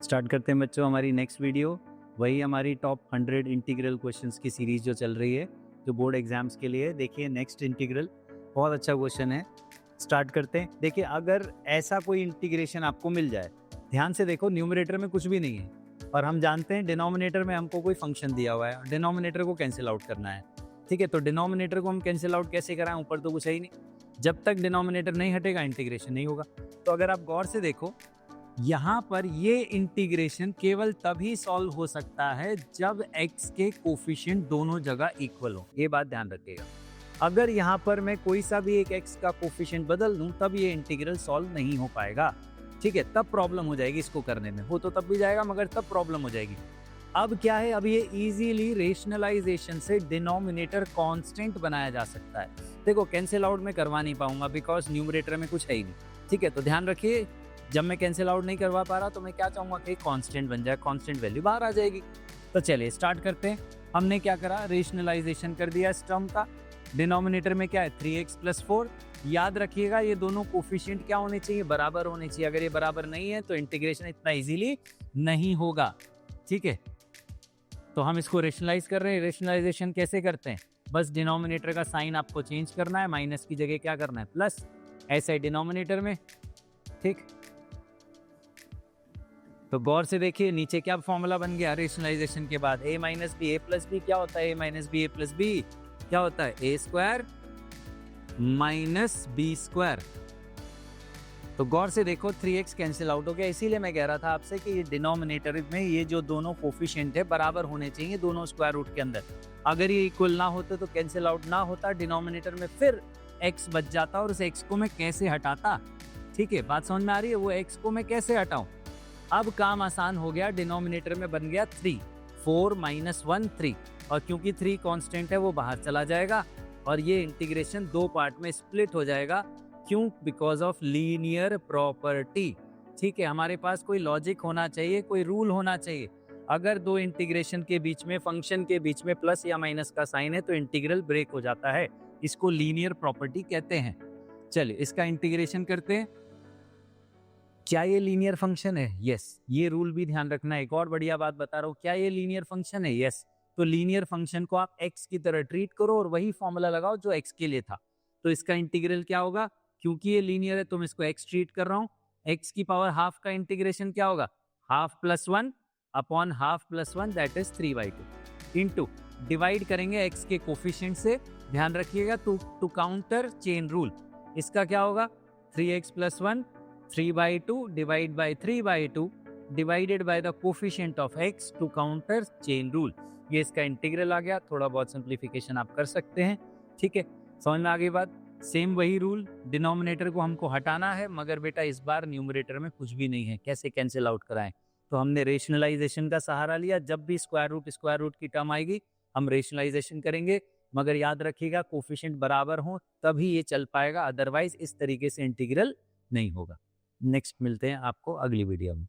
Start करते हैं बच्चों हमारी नेक्स्ट वीडियो। वही हमारी टॉप 100 इंटीग्रल क्वेश्चंस की सीरीज जो चल रही है जो बोर्ड एग्जाम्स के लिए। देखिए नेक्स्ट इंटीग्रल बहुत अच्छा क्वेश्चन है। स्टार्ट करते हैं। देखिए अगर ऐसा कोई इंटीग्रेशन आपको मिल जाए, ध्यान से देखो, न्यूमरेटर में कुछ भी नहीं है और हम जानते हैं डिनोमिनेटर में हमको कोई फंक्शन दिया हुआ है, डिनोमिनेटर को कैंसिल आउट करना है। ठीक है, तो डिनोमिनेटर को हम कैंसिल आउट कैसे कराएं? ऊपर तो कुछ है ही नहीं। जब तक डिनोमिनेटर नहीं हटेगा इंटीग्रेशन नहीं होगा। तो अगर आप गौर से देखो, यहाँ पर ये इंटीग्रेशन केवल तभी सॉल्व हो सकता है जब x के कोफिशिएंट दोनों जगह इक्वल हो। ये बात ध्यान रखिएगा। अगर यहाँ पर मैं कोई सा भी एक x का कोफिशिएंट बदल दूं तब ये इंटीग्रल सॉल्व नहीं हो पाएगा। ठीक है, तब प्रॉब्लम हो जाएगी इसको करने में। हो तो तब भी जाएगा मगर तब प्रॉब्लम हो जाएगी। अब क्या है, अब ये इजीली रेशनलाइजेशन से डिनोमिनेटर कांस्टेंट बनाया जा सकता है। देखो कैंसिल आउट में करवा नहीं पाऊंगा बिकॉज न्यूमरेटर में कुछ है ही नहीं। ठीक है, तो ध्यान रखिए, जब मैं कैंसिल आउट नहीं करवा पा रहा तो मैं क्या चाहूंगा कि कांस्टेंट बन जाए, कांस्टेंट वैल्यू बाहर आ जाएगी। तो चलिए स्टार्ट करते हैं। हमने क्या करा, रेशनलाइजेशन कर दिया इस टर्म का। डिनोमिनेटर में क्या है 3x + 4। याद रखिएगा ये दोनों कोफिशिएंट क्या होने चाहिए, बराबर होने चाहिए। अगर ये बराबर नहीं है तो इंटीग्रेशन इतना इजीली नहीं होगा। ठीक है, तो हम इसको रेशनलाइज कर रहे हैं। रेशनलाइजेशन कैसे करते हैं, बस डिनोमिनेटर का साइन आपको चेंज करना है, माइनस की जगह क्या करना है प्लस, ऐसा है डिनोमिनेटर में। ठीक, तो गौर से देखिए नीचे क्या फॉर्मूला बन गया रेशनलाइजेशन के बाद, a - b, a + b क्या होता है, a - b a + b क्या होता है, a² - b²। तो गौर से देखो 3x कैंसिल आउट हो गया। इसीलिए मैं कह रहा था आपसे कि ये डिनोमिनेटर में ये जो दोनों कोफिशिएंट है बराबर होने चाहिए दोनों स्क्वायर रूट के अंदर। अगर ये इक्वल ना होते तो कैंसिल आउट ना होता, डिनोमिनेटर में फिर x बच जाता और उस x को मैं कैसे हटाता। ठीक है, बात समझ में आ रही है, वो x को मैं कैसे हटाऊं। अब काम आसान हो गया, डिनोमिनेटर में बन गया 3, 4 - 1 3, और क्योंकि 3 कांस्टेंट है वो बाहर चला जाएगा और ये इंटीग्रेशन दो पार्ट में स्प्लिट हो जाएगा। क्यों? Because of linear property. ठीक है, हमारे पास कोई लॉजिक होना चाहिए, कोई रूल होना चाहिए। अगर दो इंटीग्रेशन के बीच में, फंक्शन के बीच में प्लस या माइनस का साइन है तो इंटीग्रल ब्रेक हो जाता है। इसको लीनियर प्रॉपर्टी कहते हैं। चलिए इसका इंटीग्रेशन करते हैं। क्या ये लीनियर फंक्शन है? यस, ये रूल भी ध्यान रखना। एक और बढ़िया बात बता रहा हूं, क्या ये लीनियर फंक्शन है? यस। तो लीनियर फंक्शन को आप x की तरह ट्रीट करो और वही फॉर्मूला लगाओ जो x के लिए था। तो इसका इंटीग्रल क्या होगा, क्योंकि ये लीनियर है तो मैं इसको x ट्रीट कर रहा हूं। x की पावर हाफ का इंटीग्रेशन क्या होगा, half + 1 upon half + 1 that is 3/2 into divide करेंगे x के कोफिशिएंट से। ध्यान रखिएगा टू काउंटर चेन रूल। इसका क्या होगा, 3x + 1 3/2 divide by 3/2 divided by the coefficient of x to counter chain rule. ये इसका इंटीग्रल आ गया। थोड़ा बहुत सिंप्लीफिकेशन आप कर सकते हैं। ठीक है, समझ में आ गई बात। सेम वही रूल, डिनोमिनेटर को हमको हटाना है मगर बेटा इस बार न्यूमरेटर में कुछ भी नहीं है, कैसे कैंसिल आउट कराएं। तो हमने रेशनलाइजेशन का सहारा लिया। जब भी स्क्वायर रूट की टर्म आएगी हम रेशनलाइजेशन करेंगे, मगर याद रखिएगा कोफिशिएंट बराबर हो तभी ये चल पाएगा, अदरवाइज इस तरीके से इंटीग्रल नहीं होगा। नेक्स्ट मिलते हैं आपको अगली वीडियो में।